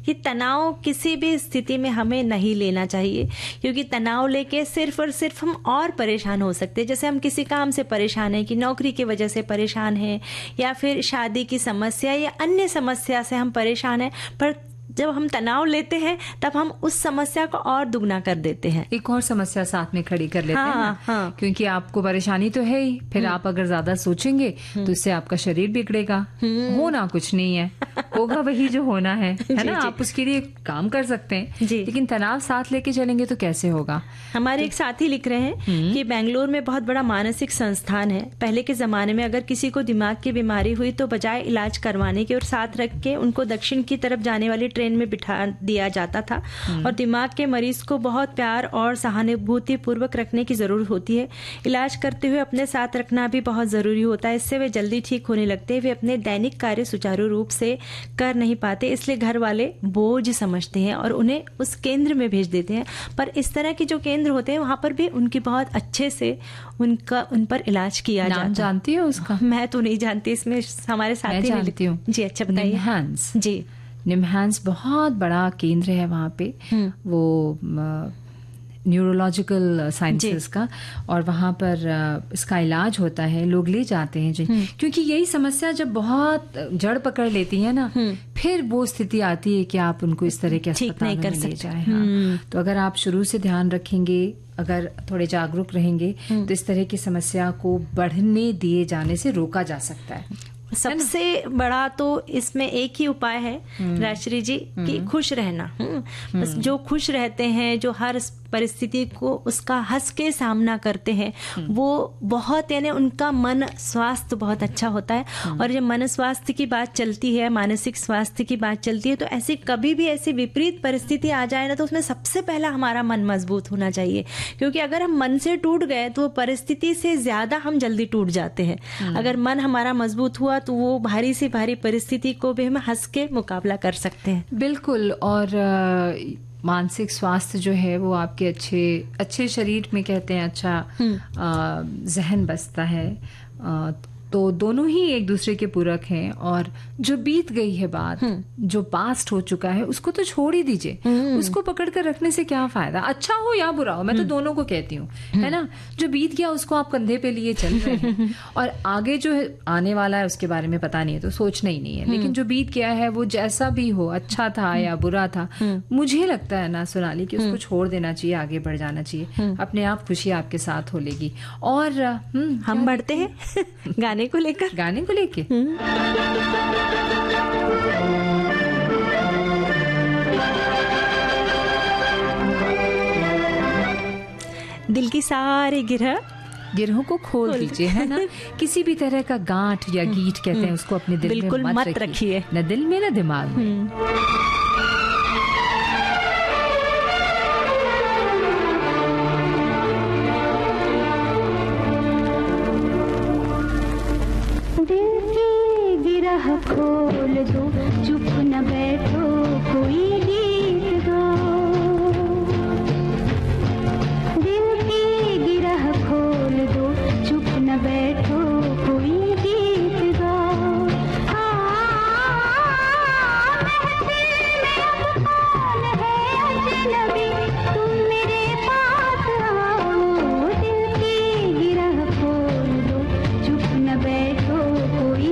कि तनाव किसी भी स्थिति में हमें नहीं लेना चाहिए, क्योंकि तनाव लेके सिर्फ और सिर्फ हम और परेशान हो सकते हैं। जैसे हम किसी काम से परेशान हैं, कि नौकरी की वजह से परेशान हैं, या फिर शादी की समस्या या अन्य समस्या से हम परेशान हैं, पर जब हम तनाव लेते हैं तब हम उस समस्या को और दुगना कर देते हैं, एक और समस्या साथ में खड़ी कर लेते हैं ना। हाँ। क्योंकि आपको परेशानी तो है ही, फिर आप अगर ज्यादा सोचेंगे तो इससे आपका शरीर बिगड़ेगा। होना कुछ नहीं है, होगा वही जो होना है ना। आप उसके लिए काम कर सकते हैं, लेकिन तनाव साथ लेके चलेंगे तो कैसे होगा। हमारे एक साथी लिख रहे हैं कि बेंगलोर में बहुत बड़ा मानसिक संस्थान है। पहले के जमाने में अगर किसी को दिमाग की बीमारी हुई तो बजाय इलाज करवाने के और साथ रख के उनको दक्षिण की तरफ जाने वाली ट्रेन में बिठा दिया जाता था, और दिमाग के मरीज को बहुत प्यार और सहानुभूति पूर्वक रखने की जरूरत होती है। इलाज करते हुए अपने साथ रखना भी बहुत जरूरी होता है, इससे वे जल्दी ठीक होने लगते हैं। वे अपने दैनिक कार्य सुचारू रूप से कर नहीं पाते, इसलिए घर वाले बोझ समझते हैं और उन्हें उस केंद्र में भेज देते हैं। पर इस तरह के जो केंद्र होते हैं वहां पर भी उनकी बहुत अच्छे से उन पर इलाज किया जाता है। जानती हो उसका? मैं तो नहीं जानती, इसमें हमारे साथी जानती हूँ। जी अच्छा बताइए। निमहांस। जी, निमहांस बहुत बड़ा केंद्र है वहाँ पे, वो न्यूरोलॉजिकल साइंसेस का, और वहाँ पर इसका इलाज होता है। लोग ले जाते हैं क्योंकि यही समस्या जब बहुत जड़ पकड़ लेती है ना, फिर वो स्थिति आती है कि आप उनको इस तरह के अस्पतालों में ले जाएं। हाँ। तो अगर आप शुरू से ध्यान रखेंगे, अगर थोड़े जागरूक रहेंगे, तो इस तरह की समस्या को बढ़ने दिए जाने से रोका जा सकता है। सबसे बड़ा तो इसमें एक ही उपाय है राजश्री जी, कि खुश रहना। बस जो खुश रहते हैं, जो हर परिस्थिति को उसका हंस के सामना करते हैं, वो बहुत यानी उनका मन स्वास्थ्य बहुत अच्छा होता है। और जब मन स्वास्थ्य की बात चलती है, मानसिक स्वास्थ्य की बात चलती है, तो ऐसे कभी भी ऐसी विपरीत परिस्थिति आ जाए ना, तो उसमें सबसे पहला हमारा मन मजबूत होना चाहिए, क्योंकि अगर हम मन से टूट गए तो परिस्थिति से ज्यादा हम जल्दी टूट जाते हैं। अगर मन हमारा मजबूत हुआ तो वो भारी से भारी परिस्थिति को भी हम हंस के मुकाबला कर सकते हैं। बिल्कुल। और मानसिक स्वास्थ्य जो है वो आपके अच्छे शरीर में कहते हैं अच्छा जहन बसता है। तो दोनों ही एक दूसरे के पूरक हैं। और जो बीत गई है बात, जो पास्ट हो चुका है, उसको तो छोड़ ही दीजिए। उसको पकड़ कर रखने से क्या फायदा, अच्छा हो या बुरा हो, मैं तो दोनों को कहती हूँ, है ना। जो बीत गया उसको आप कंधे पे लिए चल रहे हैं, और आगे जो है आने वाला है उसके बारे में पता नहीं है, तो सोचना ही नहीं है। लेकिन जो बीत गया है वो जैसा भी हो, अच्छा था या बुरा था, मुझे लगता है ना सोनाली कि उसको छोड़ देना चाहिए, आगे बढ़ जाना चाहिए। अपने आप खुशी आपके साथ हो लेगी। और हम बढ़ते हैं गाने को लेके दिल की सारी गिरहों को खोल दीजिए, है ना। किसी भी तरह का गांठ या गीठ कहते हैं उसको अपने दिल बिल्कुल में मत रखिए, न दिल में न दिमाग में। खोल दो, चुप न बैठो, कोई गीत गाओ। दिल की गिरह खोल दो, चुप न बैठो, कोई गीत गाओ। महफिल में अब कौन है अजनबी, तुम मेरे पास आओ। दिल की गिरह खोल दो, चुप न बैठो, कोई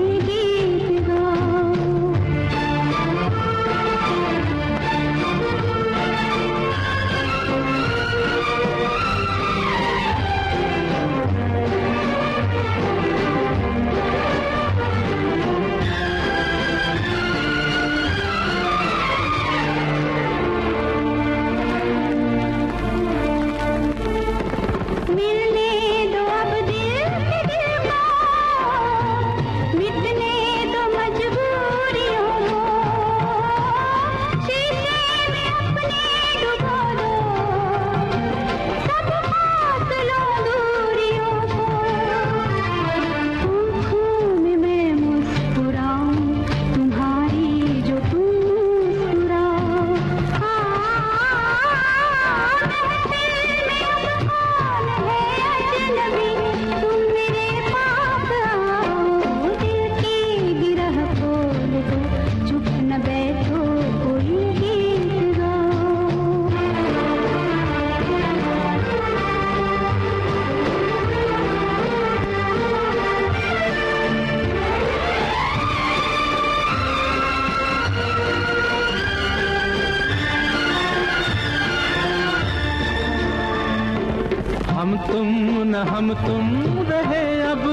हम तुम रहे अब,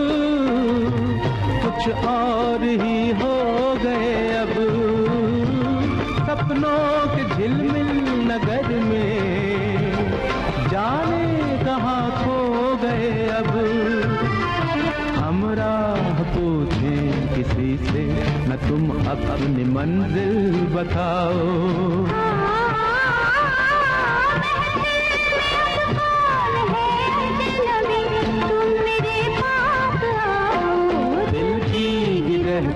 कुछ और ही हो गए अब। सपनों के झिलमिल नगर में जाने कहाँ खो गए अब। हम राह पूछें किसी से, न तुम अपनी मंजिल बताओ।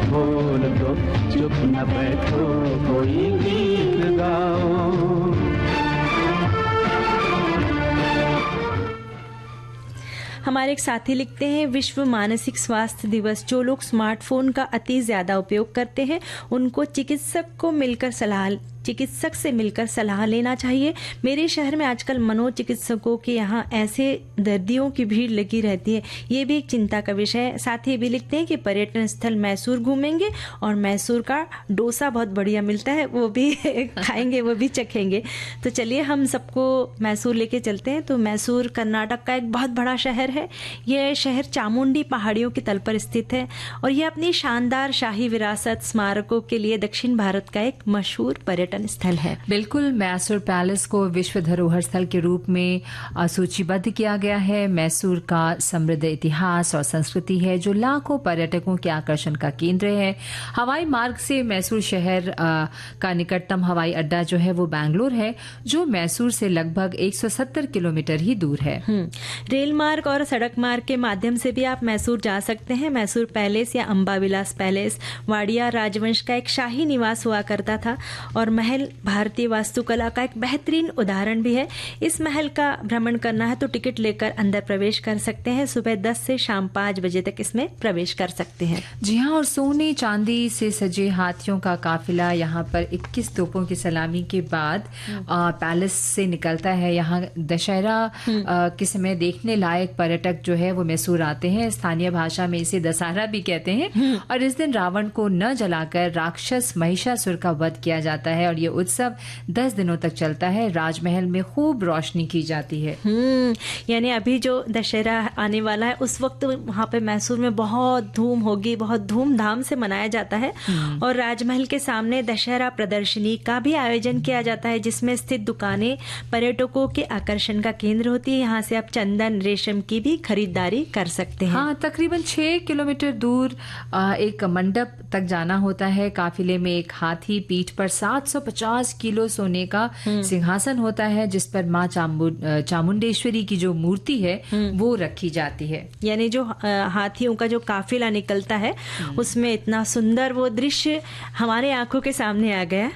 खोल दो, चुप न बैठो, कोई गीत गाओ। हमारे एक साथी लिखते हैं, विश्व मानसिक स्वास्थ्य दिवस। जो लोग स्मार्टफोन का अति ज्यादा उपयोग करते हैं उनको चिकित्सक से मिलकर सलाह लेना चाहिए। मेरे शहर में आजकल मनोचिकित्सकों के यहाँ ऐसे दर्दियों की भीड़ लगी रहती है, ये भी एक चिंता का विषय है। साथ ही भी लिखते हैं कि पर्यटन स्थल मैसूर घूमेंगे और मैसूर का डोसा बहुत बढ़िया मिलता है, वो भी खाएंगे, वो भी चखेंगे। तो चलिए हम सबको मैसूर लेके चलते हैं। तो मैसूर कर्नाटक का एक बहुत बड़ा शहर है। यह शहर चामुंडी पहाड़ियों की तल पर स्थित है और यह अपनी शानदार शाही विरासत, स्मारकों के लिए दक्षिण भारत का एक मशहूर पर्यटन पर्यटन स्थल है। बिल्कुल, मैसूर पैलेस को विश्व धरोहर स्थल के रूप में सूचीबद्ध किया गया है। मैसूर का समृद्ध इतिहास और संस्कृति है जो लाखों पर्यटकों के आकर्षण का केंद्र है। हवाई मार्ग से मैसूर शहर का निकटतम हवाई अड्डा जो है वो बैंगलोर है, जो मैसूर से लगभग 170 किलोमीटर ही दूर है। रेल मार्ग और सड़क मार्ग के माध्यम से भी आप मैसूर जा सकते हैं। मैसूर पैलेस या अंबाविलास पैलेस वाडिया राजवंश का एक शाही निवास हुआ करता था और महल भारतीय वास्तुकला का एक बेहतरीन उदाहरण भी है। इस महल का भ्रमण करना है तो टिकट लेकर अंदर प्रवेश कर सकते हैं। सुबह 10 से शाम 5 बजे तक इसमें प्रवेश कर सकते हैं। जी हाँ, और सोने चांदी से सजे हाथियों का काफिला यहाँ पर 21 तोपों की सलामी के बाद पैलेस से निकलता है। यहाँ दशहरा के समय देखने लायक पर्यटक जो है वो मैसूर आते हैं। स्थानीय भाषा में इसे दशहरा भी कहते हैं और इस दिन रावण को न जलाकर राक्षस महिषासुर का वध किया जाता है और ये उत्सव 10 दिनों तक चलता है। राजमहल में खूब रोशनी की जाती है। यानी अभी जो दशहरा आने वाला है उस वक्त वहाँ पे मैसूर में बहुत धूम होगी, बहुत धूमधाम से मनाया जाता है और राजमहल के सामने दशहरा प्रदर्शनी का भी आयोजन किया जाता है, जिसमें स्थित दुकानें पर्यटकों के आकर्षण का केंद्र होती है। यहाँ से आप चंदन, रेशम की भी खरीदारी कर सकते हैं। हाँ, तकरीबन 6 किलोमीटर दूर एक मंडप तक जाना होता है। काफिले में एक हाथी पीठ पर 750 किलो सोने का सिंहासन होता है, जिस पर माँ चामुंडेश्वरी की जो मूर्ति है वो रखी जाती है। यानी जो हाथियों का जो काफिला निकलता है उसमें इतना सुंदर वो दृश्य हमारे आंखों के सामने आ गया।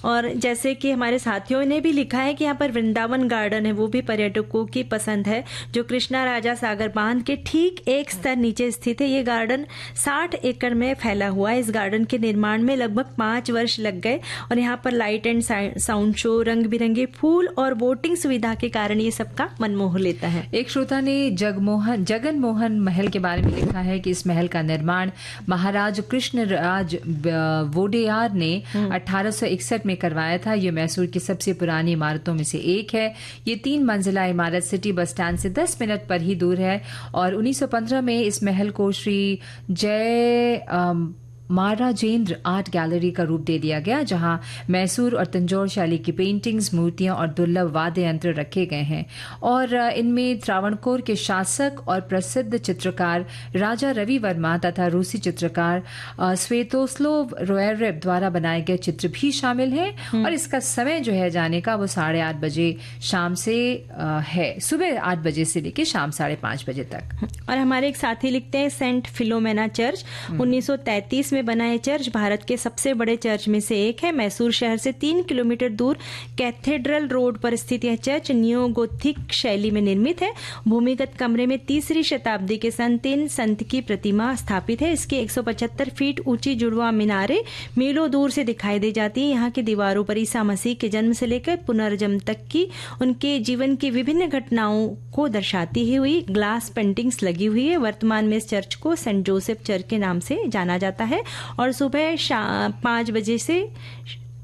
और जैसे कि हमारे साथियों ने भी लिखा है कि यहाँ पर वृंदावन गार्डन है, वो भी पर्यटकों की पसंद है, जो कृष्णा राजा सागर बांध के ठीक एक स्तर नीचे स्थित है। ये गार्डन 60 एकड़ में फैला हुआ है। इस गार्डन के निर्माण में लगभग 5 वर्ष लग गए और यहाँ पर लाइट एंड साउंड शो, रंग बिरंगे फूल और बोटिंग सुविधा के कारण ये सबका मन मोह लेता है। एक श्रोता ने जगन मोहन महल के बारे में लिखा है कि इस महल का निर्माण महाराज कृष्णराज वोडेयार ने 1861 में करवाया था। ये मैसूर की सबसे पुरानी इमारतों में से एक है। ये 3 मंजिला इमारत सिटी बस स्टैंड से 10 मिनट पर ही दूर है और 1915 में इस महल को श्री जय महाराजेंद्र आर्ट गैलरी का रूप दे दिया गया, जहां मैसूर और तंजौर शैली की पेंटिंग्स, मूर्तियां और दुर्लभ वाद्य यंत्र रखे गए हैं और इनमें त्रावणकोर के शासक और प्रसिद्ध चित्रकार राजा रवि वर्मा तथा रूसी चित्रकार स्वेतोस्लोव रोयरेव द्वारा बनाए गए चित्र भी शामिल हैं। और इसका समय जो है जाने का वो 8:30 बजे शाम से है, सुबह 8 बजे से लेकर शाम 5:30 बजे तक। और हमारे एक साथी लिखते हैं सेंट फिलोमेना चर्च 1933 में बना है चर्च भारत के सबसे बड़े चर्च में से एक है। मैसूर शहर से 3 किलोमीटर दूर कैथेड्रल रोड पर स्थित यह चर्च नियो गोथिक शैली में निर्मित है। भूमिगत कमरे में 3री शताब्दी के संत की प्रतिमा स्थापित है। इसकी 175 फीट ऊंची जुड़वा मीनारें मीलों दूर से दिखाई दे जाती है। यहाँ की दीवारों पर ईसा मसीह के जन्म से लेकर पुनर्जन्म तक की उनके जीवन की विभिन्न घटनाओं को दर्शाती हुई ग्लास पेंटिंग्स लगी हुई है। वर्तमान में इस चर्च को सेंट जोसेफ चर्च के नाम से जाना जाता है और सुबह 5 बजे से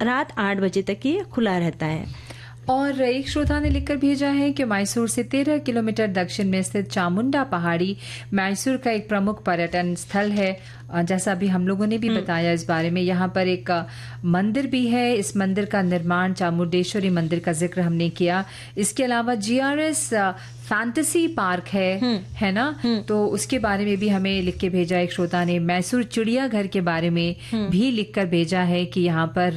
रात 8 बजे तक ये खुला रहता है। और एक श्रोता ने लिखकर भेजा है कि मैसूर से 13 किलोमीटर दक्षिण में स्थित चामुंडा पहाड़ी मैसूर का एक प्रमुख पर्यटन स्थल है। जैसा अभी हम लोगों ने भी बताया इस बारे में, यहाँ पर एक मंदिर भी है। इस मंदिर का निर्माण, चामुंडेश्वरी मंदिर का जिक्र हमने किया। इसके अलावा GRS फैंटेसी पार्क है ना, तो उसके बारे में भी हमें लिख के भेजा एक श्रोता ने। मैसूर चिड़ियाघर के बारे में भी लिखकर भेजा है कि यहाँ पर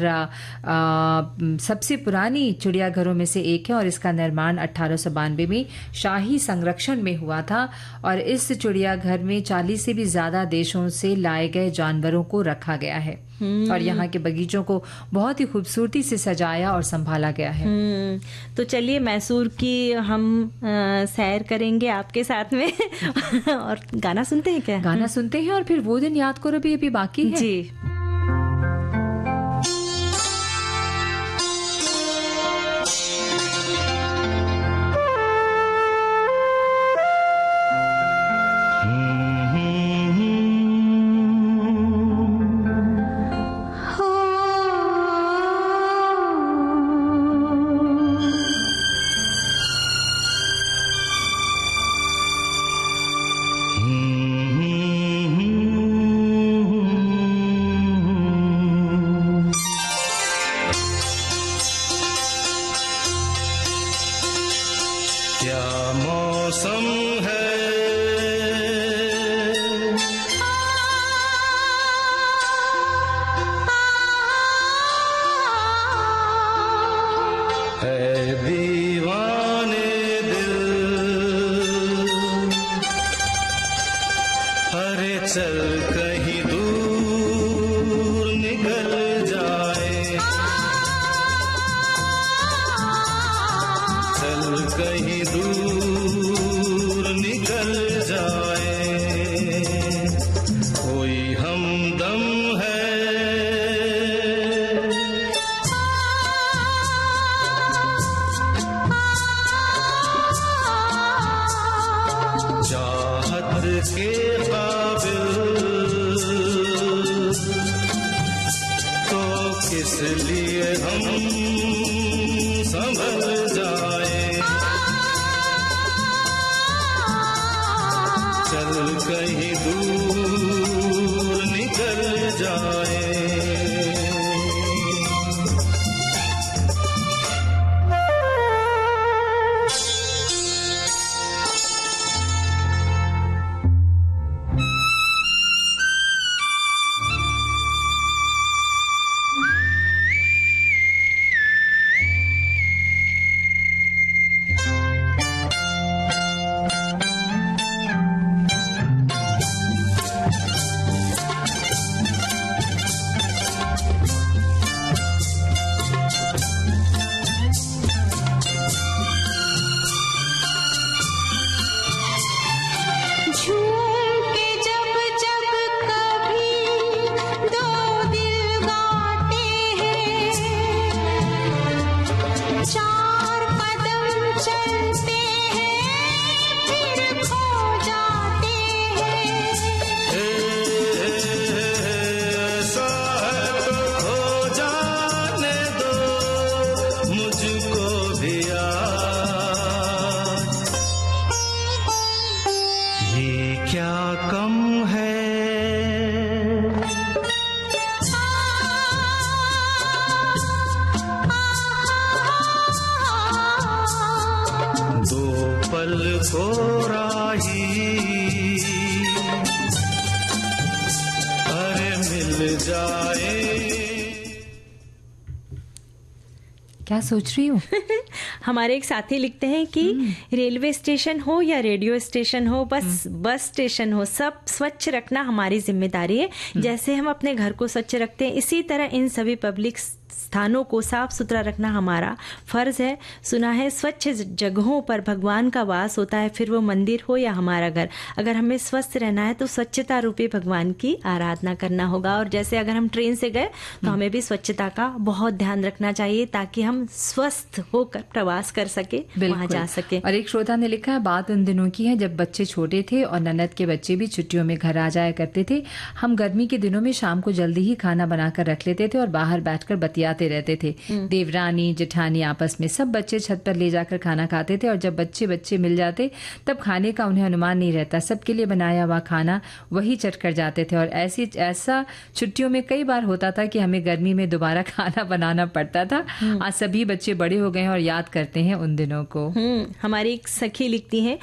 सबसे पुरानी चिड़ियाघरों में से एक है और इसका निर्माण 1892 में शाही संरक्षण में हुआ था और इस चिड़ियाघर में 40 से भी ज्यादा देशों से लाए गए जानवरों को रखा गया है और यहाँ के बगीचों को बहुत ही खूबसूरती से सजाया और संभाला गया है। तो चलिए मैसूर की हम सैर करेंगे आपके साथ में और गाना सुनते हैं क्या? गाना सुनते हैं और फिर वो दिन याद करो भी अभी बाकी है। जी। इसलिए हम संभल जाए, चल कहीं दूर निकल जाए। क्या सोच रही हूँ? हमारे एक साथी लिखते हैं कि रेलवे स्टेशन हो या रेडियो स्टेशन हो, बस स्टेशन हो, सब स्वच्छ रखना हमारी जिम्मेदारी है। जैसे हम अपने घर को स्वच्छ रखते हैं, इसी तरह इन सभी पब्लिक स्थानों को साफ सुथरा रखना हमारा फर्ज है। सुना है स्वच्छ जगहों पर भगवान का वास होता है, फिर वो मंदिर हो या हमारा घर। अगर हमें स्वस्थ रहना है तो स्वच्छता रूपी भगवान की आराधना करना होगा। और जैसे अगर हम ट्रेन से गए तो हमें भी स्वच्छता का बहुत ध्यान रखना चाहिए, ताकि हम स्वस्थ होकर प्रवास कर सके, वहां जा सके। और एक श्रोता ने लिखा है, बात उन दिनों की है जब बच्चे छोटे थे और ननद के बच्चे भी छुट्टियों में घर आ जाया करते थे। हम गर्मी के दिनों में शाम को जल्दी ही खाना बनाकर रख लेते थे और बाहर बैठकर बतियाते रहते थे। देवरानी जेठानी आपस में सब बच्चे छत पर ले जाकर खाना खाते थे और जब बच्चे मिल जाते तब खाने का उन्हें अनुमान नहीं रहता, सबके लिए बनाया हुआ खाना वही चट कर जाते थे। और ऐसा छुट्टियों में कई बार होता था कि हमें गर्मी में दोबारा खाना बनाना पड़ता था। आज सभी बच्चे बड़े हो गए हैं और याद करते हैं उन दिनों को। हमारी एक सखी लिखती है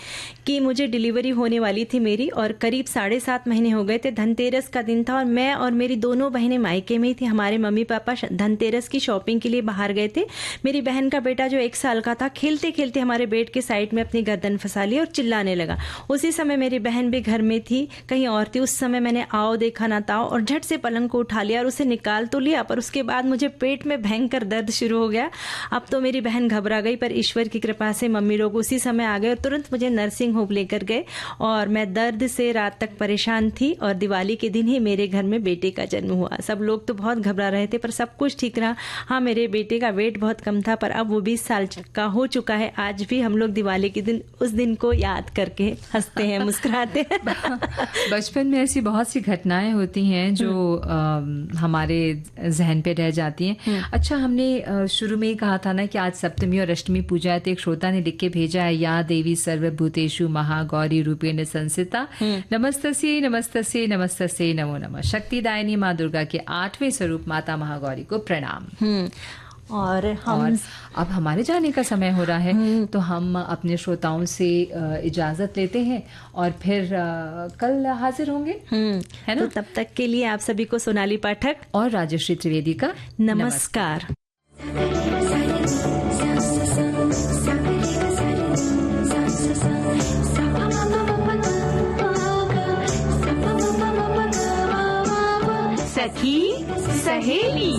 कि मुझे डिलीवरी होने वाली थी मेरी और करीब 7.5 महीने हो गए थे। धनतेरस का दिन था और मैं और मेरी दोनों बहनें मायके में ही थी। हमारे मम्मी पापा धनतेरस की शॉपिंग के लिए बाहर गए थे। मेरी बहन का बेटा जो 1 साल का था, खेलते खेलते हमारे बेड के साइड में अपनी गर्दन फंसा ली और चिल्लाने लगा। उसी समय मेरी बहन भी घर में थी, कहीं और थी। उस समय मैंने आओ देखा ना ताओ और झट से पलंग को उठा लिया और उसे निकाल तो लिया, पर उसके बाद मुझे पेट में भयंकर दर्द शुरू हो गया। अब तो मेरी बहन घबरा गई, पर ईश्वर की कृपा से मम्मी लोग उसी समय आ गए और तुरंत मुझे नर्सिंग होम लेकर गए और मैं दर्द से रात तक परेशान थी। और दिवाली के दिन ही मेरे घर में बेटे का जन्म हुआ। सब लोग तो बहुत घबरा रहे थे, पर सब कुछ ठीक रहा। हाँ, मेरे बेटे का वेट बहुत कम था, पर अब वो 20 साल का हो चुका है। आज भी हम लोग दिवाली के दिन उस दिन को याद करके हंसते हैं, मुस्कुराते हैं। बचपन में ऐसी बहुत सी घटनाएं होती हैं जो हमारे जहन पे रह जाती हैं। अच्छा, हमने शुरू में ही कहा था ना कि आज सप्तमी और अष्टमी पूजा है, तो एक श्रोता ने लिख के भेजा है, या देवी सर्वभूतेषु महागौरी रूपेण संस्थिता, नमस्तस्यै नमस्तस्यै नमस्तस्यै नमो नमः। शक्तिदायिनी माँ दुर्गा के 8वें स्वरूप माता महागौरी को प्रणाम। और अब हमारे जाने का समय हो रहा है, तो हम अपने श्रोताओं से इजाजत लेते हैं और फिर कल हाजिर होंगे, है ना? तो तब तक के लिए आप सभी को सोनाली पाठक और राजश्री त्रिवेदी का नमस्कार। सखी सहेली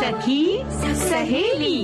सखी सहेली।